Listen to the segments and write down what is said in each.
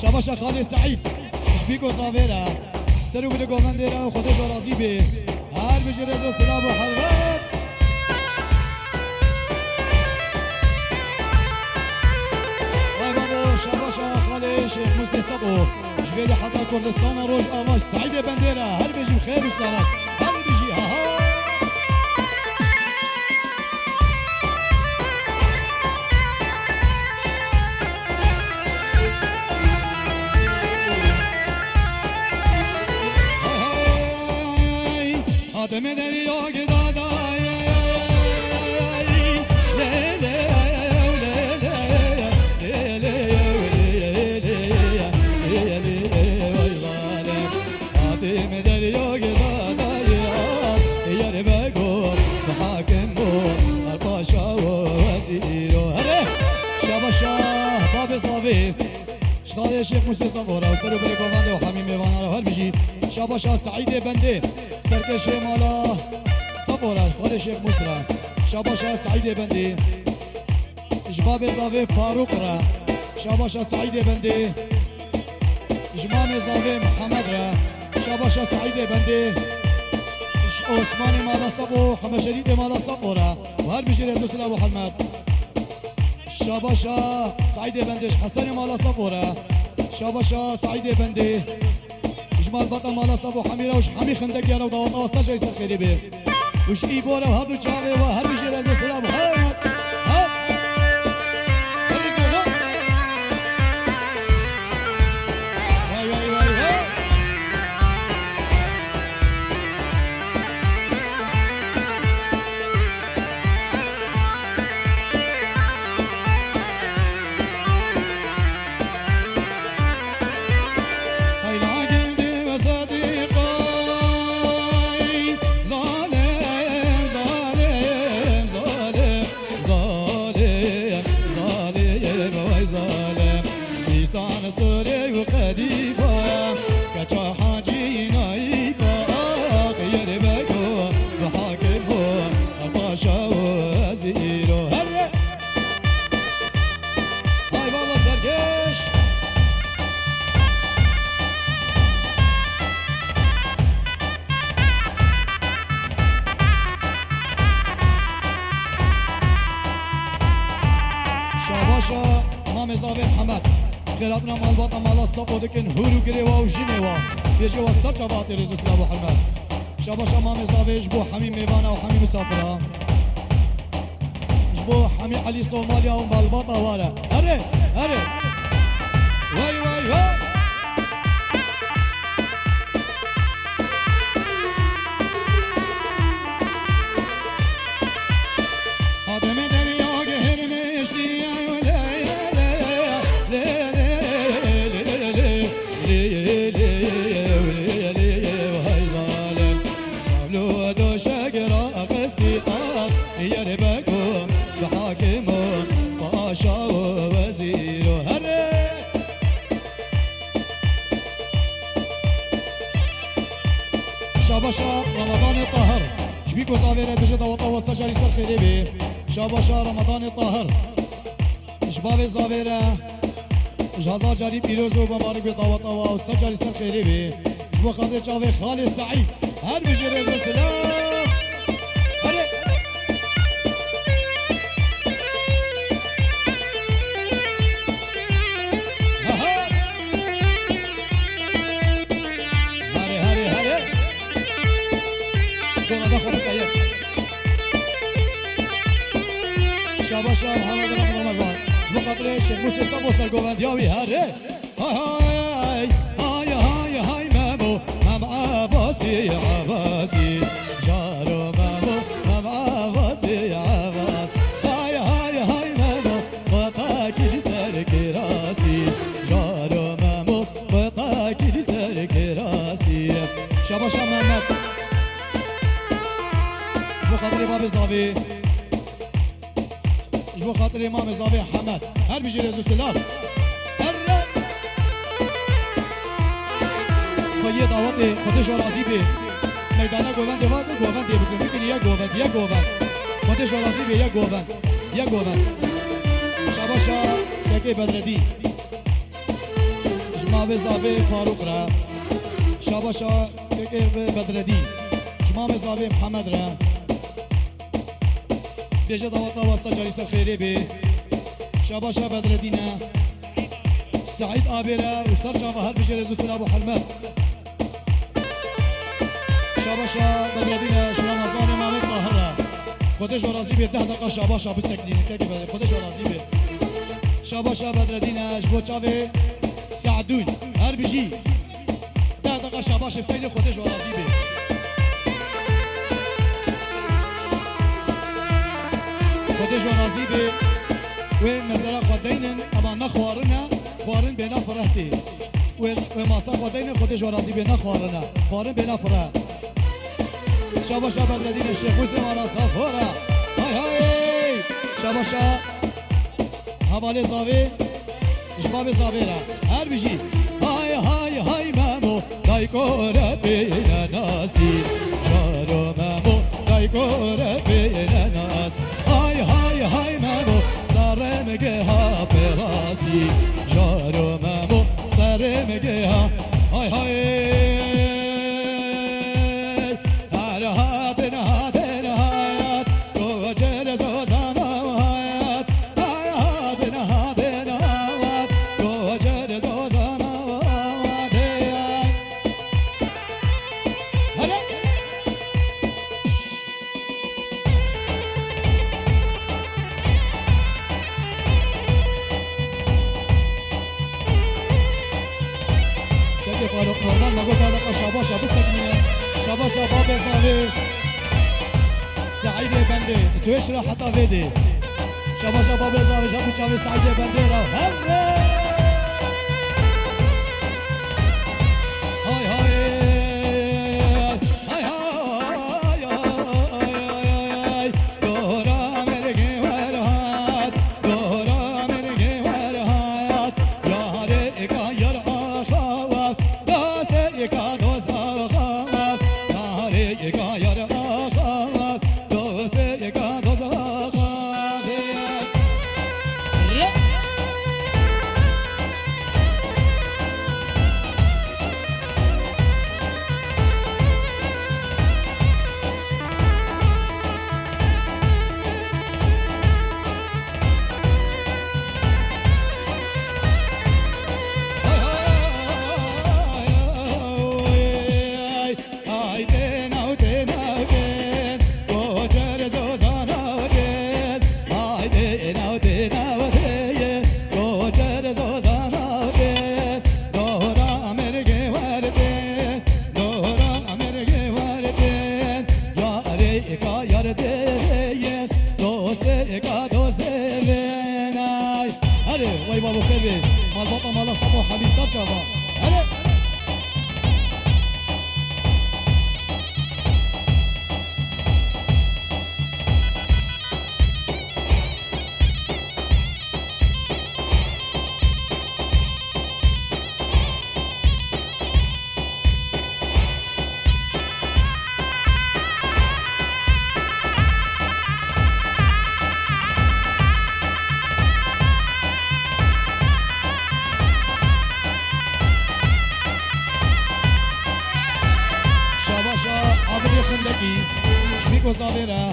شاباشا خالد سعید شبیکو زاویرا سرو بده گوهندرا و خودش راضی به هر بجه رزو سلام و حضرت وای بابا شاباشا خالد شیخ مستسقو جویل حتا کردستان روش آواش سعید بندرا هر بجه خیر و سلامت هر بجه ها آدم دریا گدادای آدم دریا گدادای یار بگو حاکم بود الباشا و وزیر هره شاباشا باب صافی شطار شیخ مستسقو و سرو بلگوانده و حمیم میوانه رو هر بجی شاباشا سعید بنده سرکش مالا صفورا خود شیخ مصرا شاباشا سعید بندی اجباب زاوی فاروق را شاباشا سعید بندی اجمام زاوی محمد را شاباشا سعید بندی عثمان مالا صفو حمشرید مالا صفورا و هر بجی رزو سلام و حلمت شاباشا سعید بندی حسن مالا صفورا شاباشا سعید بندی اجمال بطل مالا صفو حمیره وش حمی خندق یارو دواتا و سجای سر خیلی بی وش ای بوره و هبو چاوه و هر بیشی رزو سلام ها هر دیگه وای وای وای وای خیراتنا مال باطا مالا صفو دکن هورو گریوا و جنوا یجی و سر چابات رزو سلام و حرمت شاباشا مام زاوی جبو حمی میوانا و حمی مسافرا جبو حمی علی صومالیا و مال باطا وارا هره هره وای وای وای شاباشا رمضان الطاهر شبيكو صافيرة بجد وطا وسجل سر خليبي شاباشا رمضان الطاهر شباب صافيرة جهازا جاري بيروز ومبارك بطا وطا وسجل سر خليبي شبو خاطر شافي خالد سعيد هر بجي رزق السلام شاباشا محمد رمضان شبو خاطر الشيخ موسى صبو سرقوان دياوي هاري هاي هاي هاي هاي مامو مام عباسي عباسي جارو مامو مام عباسي عباس هاي هاي هاي مامو وطاك لسرك راسي جارو مامو وطاك لسرك راسي شاباشا محمد شبو خاطر باب الزاوي جبو خاطر امام زاوی حمد هر بيجي رزو سلام هر خواهی دعوت خودش راضی به میدانه گووند دواد گووند دی بکنی که یک گووند خودش راضی به یک گووند شاباشا كي بدردي جماعة زابي فاروق را شاباشا كي بدردي جماعة زابي محمد را بيجا دوطا واسطة جالسة الخيري بي شاباشا بدردينا سعيد آبيرا وسرجا وهر بيجا رزو سلام وحرمت شاباشا بدردينا شرام عزاني مامد طاهرة خودش ورازي بي 10 دقيقة شاباشا بستكنين كي خودش ورازي بي شاباشا بدردينا جبو چاوي سعدون هر بيجي 10 دقيقة شاباشا فيني خودش ورازي بي خودش ورازي بي وين مزرعة خدينن أما نخوارنا خوارن بينا فرحتي وماسا خدينن خودش ورازي بينا خوارنا خوارن بينا فرح شاباشا بدردين الشيخ وسام على صفورة هاي هاي شاباشا حوالي زاوي جباب زاويرا هر بيجي هاي هاي هاي مامو دايكورة بينا ناسي شارو مامو دايكورة بينا ناسي هاي هاي هاي مامو سرمجها براسي جارو مامو سرمجها هاي هاي شاباشا بسكنية شاباشا بابي زاوي سعيدة بندي سويشرا حتى فيدي شاباشا بابي زاوي جابو شابي سعيدة بندي راو هاي هاي هاي هاي هاي دورا مرقي ورهات دورا مرقي ورهات يا ريكا يرقى خوات داستيكا وای بابا خیلی مال بابا مال صبح حبیسات جواب هره شبيكو زابيرا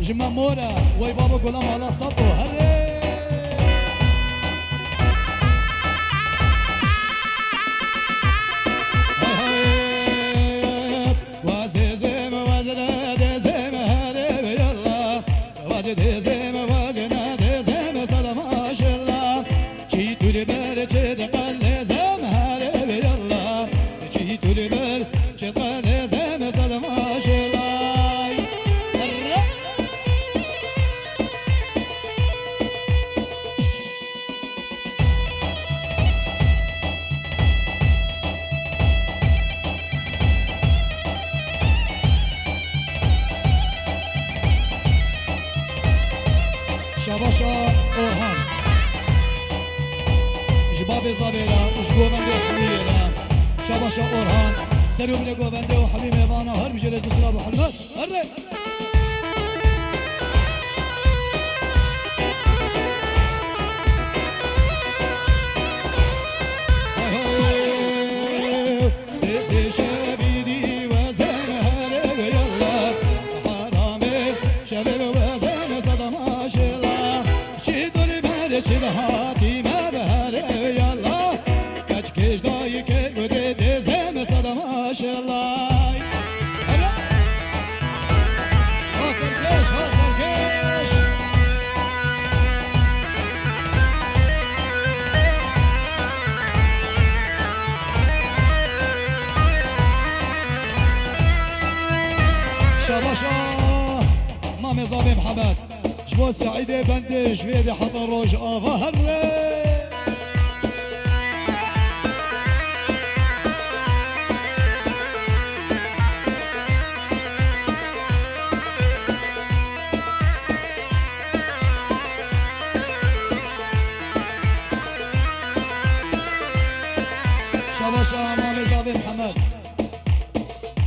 جمع مورا وي بابا غلام على صبو هري شاباشا اورهان جباب زابيرا وشبوبان بيحميرا شاباشا اورهان سلوم لقوبان وحبيب ايضانا هرب جلس وسلام وحرمات هرب نظام محمد جبو سعيدة بندش فيدي حضر روج آغا هرّي شباشا امام زاوي محمد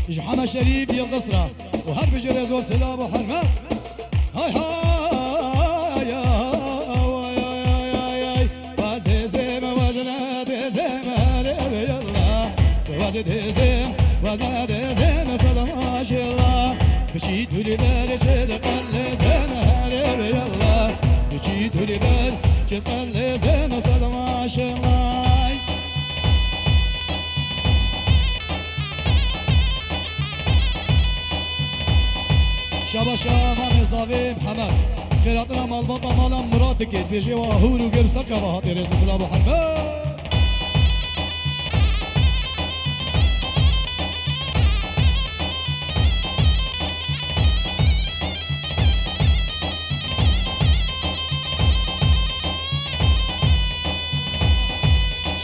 جحمة شريف يالقصرة وهرب جرز وسلام وحرمة هاي هاي هاي وازد زم وزناد زم يلا وازد زم وزناد زم صدم ما شاء الله بشيت لبال شد قل زم يلا بشيت لبال شد قل زم صدم ما شاء الله شباشا امام زاوي محمد خيراتنا مال بطا مالا مراد دكت بيجي واهور وقرصك وهاتي رزق سلام محمد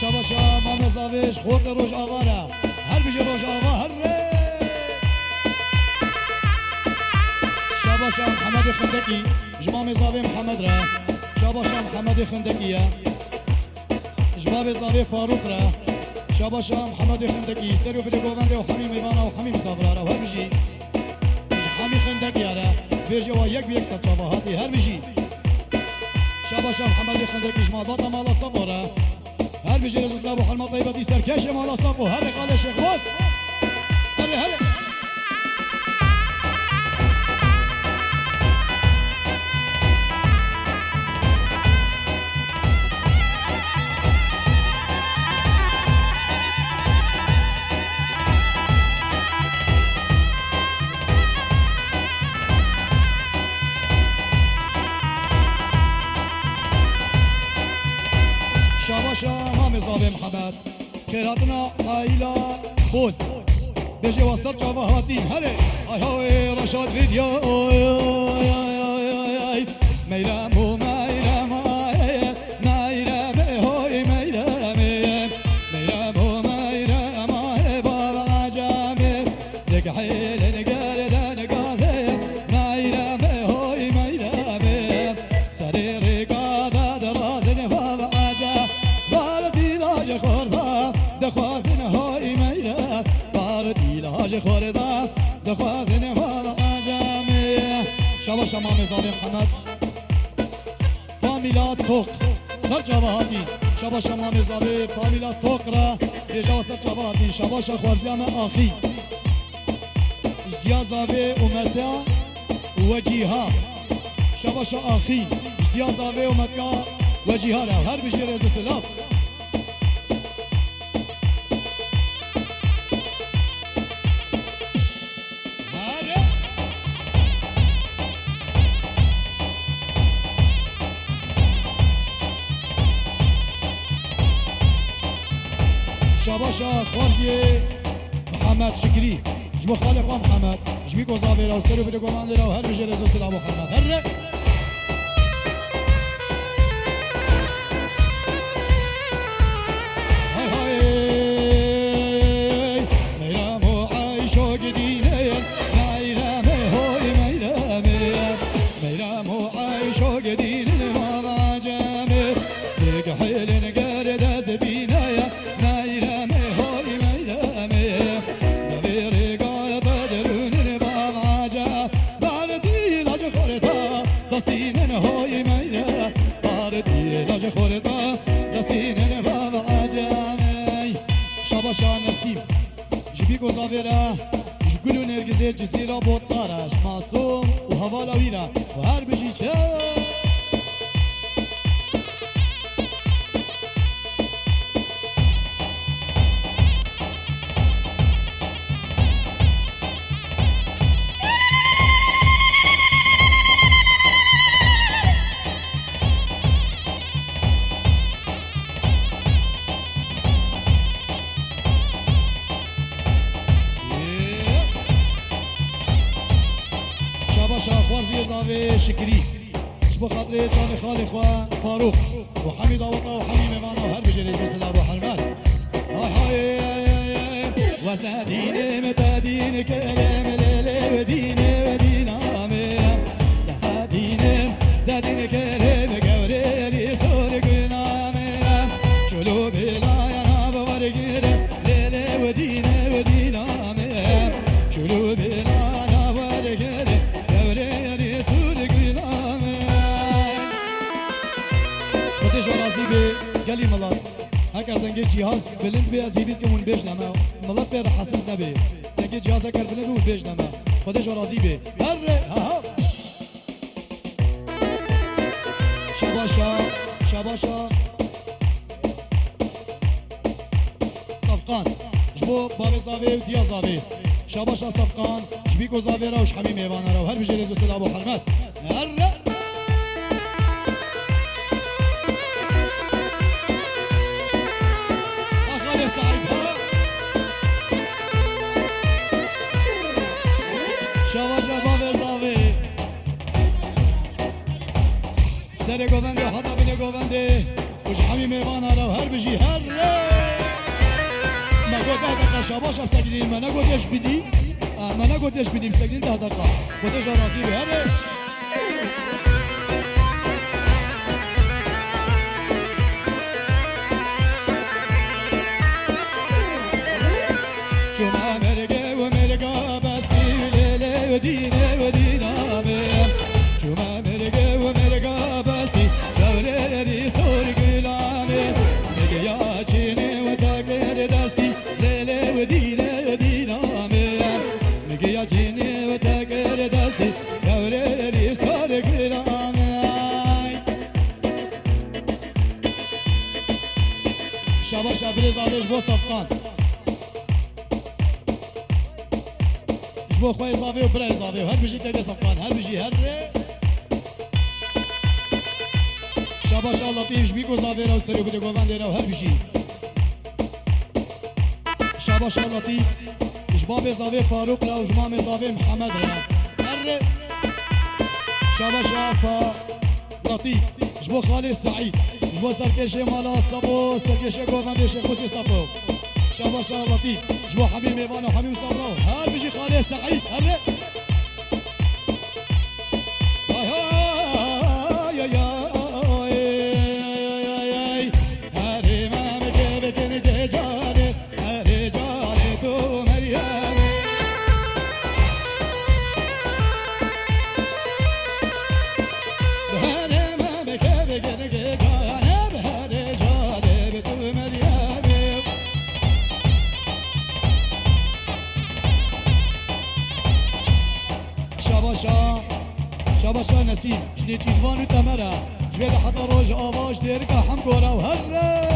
شباشا امام زاويش خورد روش آغارا هر بيجي روش آغا هر شباشا محمد خندقي جمام زاوي محمد را شباشا محمد خندقي جمام زاوي فاروق را شباشا محمد خندقي سريو بدقوغند وحميم ايوانا وحميم صابرا را هر بيجي حمي خندقي را بيجي ويك بيك سرچاوهاتي هر بيجي شباشا محمد خندقي جمال باطا مالا صفورا هر بيجي رزق ابو حلمة طيبة دي سركاش مالا صفو هر قال شيخ واس هر شاباشا امام زاوي محمد خيراتنا عائلة بوز بيجي وصل جواهاتي هلي هاي هاي رشاد فيديو ميلامو ميلام ميلام هاي ميلام ميلامو ميلام بابا عجامي لك حيل نقال نقازي ميلام هاي ميلام سرير قادة درازن بابا دخوازن های میره باردی لاج خورده دخوازن بالا جامعه شباش امام زاوی محمد فامیلا توق سر جوادی شباش امام زاوی فامیلا توق را بیجا سر جوادی شباش خوارزیام آخی اجدیا زاوی امتا وجیها شباش آخی اجدیا زاوی امتا وجیها را هر بجی رز سلاف شباشا خوارزي محمد شكري جمو خالق محمد جمي كوزافي لو سيرو بدو كوماند لو هر بجي رزو سلام محمد هر هاي هاي ميرامو عايشو قدينين ميرامي هوي ميرامي ميرامو عايشو قدينين ما جامي بيق حيل نقارد زبينايا دستين هاي ميرا باردي لاج خوردا دستين بابا عجامي شباشا نسيم جبي گزاويرا جگلو نرگزه جزيرا بوطارش معصوم وهوالا ويرا وهر بجي چه شاباشا خوارزي زافي شكري شبو خاطري جامي خالي خوا فاروق وحميد الله وحميد مانا وهرب جريز سلام وحرمات هاي واسنا ديني متى ديني كلام ليلي وديني ودينا اسنا ديني دا ديني كلام قوري لي سورك ونام شلو بلا يا ناب ورقير ليلي وديني ودينا شلو بلا ناب ورقير قوري لي سورك ونام خدش ورازي بي قالي ملات اگر دنگه جهاز بلند بی از هیبید که مون بیش نمه ملت بیر حساس نبی دنگه جهاز اگر بلند بی بیش نمه خودش راضی بی هره ها شباشا شباشا صفقان جبو باب زاوی و دیا زاوی شباشا صفقان جبیکو زاوی را وش حمیم ایوان را و هر بجی رزو سلام و حرمت هره سر گوونده حدا بینه گوونده وش حمی میوان هلا و هر بجی هر ما گو ده دقیقه شاباش هم سگیرین ما نگودش بیدی ما نگودش بیدیم سگیرین 10 دقیقه خودش راضی به هره چون مرگه و مرگا بستی لیله و دینه و دینامه چون مرگه و مرگا بستی دوره سور گلانه میگه یا چینه و تاگر دستی لیله و دینه و دینامه میگه یا چینه و تاگر دستی دوره سور گلانه شبا شبریز آدش با صفقان بو خوي صافي وبراي صافي وهر بيجي كاكا صفقان هر بيجي هر شاباش لطيف بيكو صافي راو سري بده قوان ديرا وهر بيجي شاباش لطيف جبابي صافي فاروق راو جمامي صافي محمد را هر شاباش لطيف جبو خالي سعيد جبو سركشي مالا صبو سركشي قوان دي شيخ خوسي صبو شاباش لطيف جبو حبيب ايوان وحبيب صبرو هل بيجي خالي سعيد هل شاباشا نسیم شنی چیوان تمره جوید حتی روش آواش دیرکا هم گوره و هره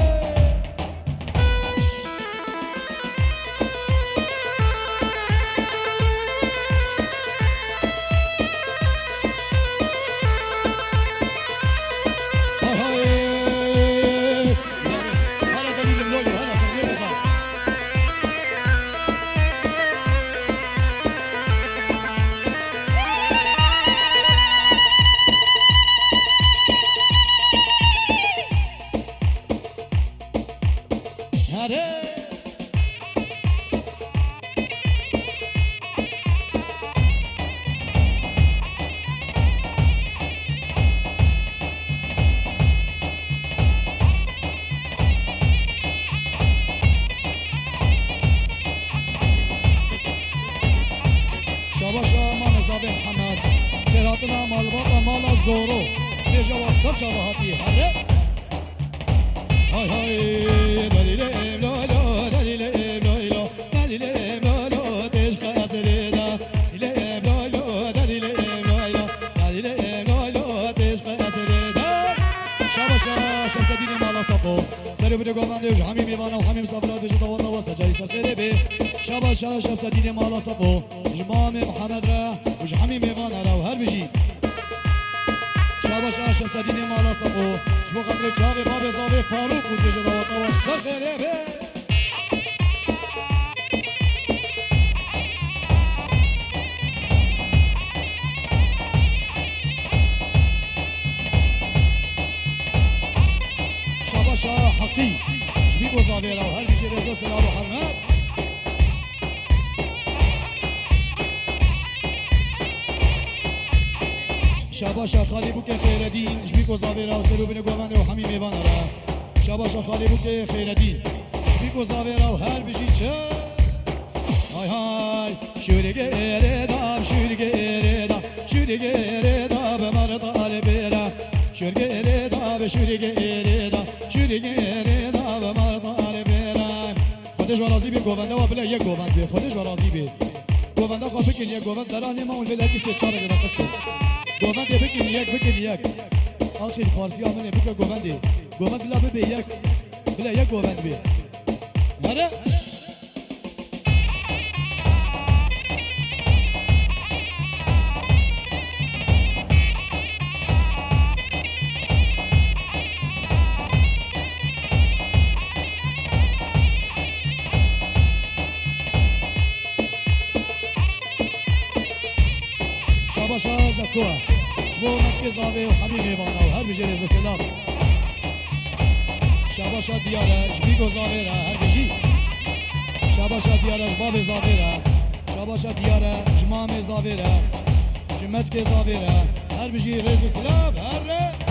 محمد كراتنا مال بابا مال الزورو نجا وصل شبهاتي هلا هاي هاي دليل لا لا دليل لا لا دليل لا لا تشقى سريدا دليل لا لا دليل لا لا دليل لا لا تشقى سريدا شاباشا شمس الدين مال صفو سري بدو قومان ديوج حميم ايوانا وحميم صفرات بجد والله وسجاري سفيري بي شاباشا شمس الدين مال صفو جمام محمد را وج حميم ايوانا را وهر بجي شاباشا شمس الدين مال صفو جبو قدر چاوي باب زاوي فاروق بجد والله وسجاري بي شاباشا حقی شبی گزاویرا و هر بیشی رزا سلام و حرمت شاباشا خالی بو که خیردین شبی گزاویرا و سلو بین گوانده و همی میوان را شاباشا خالی بو که خیردین شبی گزاویرا و هر بیشی چه های های شورگه دام شورگه دام شورگه دام مرد بیرا شورگه دام شورگه دام شورگه دام مرد بیرا خودش ورازی بی گوونده و بله یک گووند بی خودش ورازی بی گوونده خواه بکن یک گووند درانی ما اون بلدی سه چاره دیده قصه گووند بکن یک آخر فارسی آمنه بکن گووند بلا ببی یک بلا یک گووند بی نره شاباشا زکوه شبو مکه زاوه و حبیب ایوانا و هر بجه رزا سلام شاباشا دیاره شبی گزاوه را هر بجی شاباشا دیاره جباب زاوه را شاباشا دیاره جمام زاوه را جمت که زاوه را هر بجی رزا سلام هر